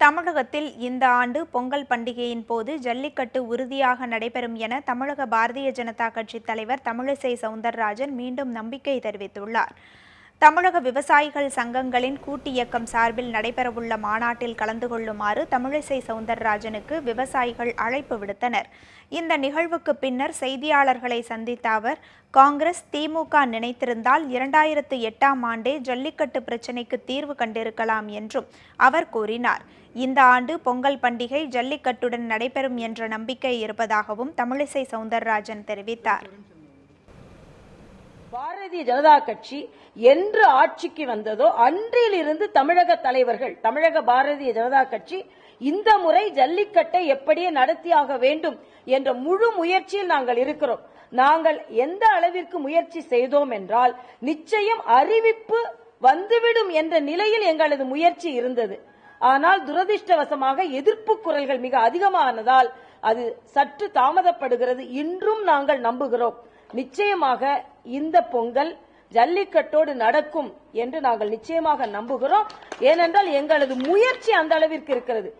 தமிழகத்தில் இந்த ஆண்டு பொங்கல் பண்டிகையின் போது ஜல்லிக்கட்டு உறுதியாக நடைபெறும் என தமிழக பாரதிய ஜனதா கட்சி தலைவர் தமிழிசை சவுந்தரராஜன் மீண்டும் நம்பிக்கை தெரிவித்துள்ளார். தமிழக விவசாயிகள் சங்கங்களின் கூட்டியக்கம் சார்பில் நடைபெறவுள்ள மாநாட்டில் கலந்து கொள்ளுமாறு தமிழிசை சவுந்தரராஜனுக்கு விவசாயிகள் அழைப்பு விடுத்தனர். இந்த நிகழ்வுக்கு பின்னர் செய்தியாளர்களை சந்தித்த அவர், காங்கிரஸ் திமுக நினைத்திருந்தால் 2008ஆம் ஆண்டே ஜல்லிக்கட்டு பிரச்சினைக்கு தீர்வு கண்டிருக்கலாம் என்றும் அவர் கூறினார். இந்த ஆண்டு பொங்கல் பண்டிகை ஜல்லிக்கட்டுடன் நடைபெறும் என்ற நம்பிக்கை இருப்பதாகவும் தமிழிசை சவுந்தரராஜன் தெரிவித்தார். பாரதிய ஜனதா கட்சி என்று ஆட்சிக்கு வந்ததோ அன்றிலிருந்து தமிழக தலைவர்கள், தமிழக பாரதிய ஜனதா கட்சி இந்த முறை ஜல்லிக்கட்டை எப்படியே நடத்தியாக வேண்டும் என்ற முழு முயற்சியில் நாங்கள் இருக்கிறோம். நாங்கள் எந்த அளவிற்கு முயற்சி செய்தோம் என்றால், நிச்சயம் அறிவிப்பு வந்துவிடும் என்ற நிலையில் எங்களது முயற்சி இருந்தது. ஆனால் துரதிருஷ்டவசமாக எதிர்ப்பு குரல்கள் மிக அதிகமானதால் அது சற்று தாமதப்படுகிறது. இன்றும் நாங்கள் நம்புகிறோம், நிச்சயமாக இந்த பொங்கல் ஜல்லிக்கட்டோடு நடக்கும் என்று நாங்கள் நிச்சயமாக நம்புகிறோம். ஏனென்றால் எங்களது முயற்சி அந்த அளவிற்கு இருக்கிறது.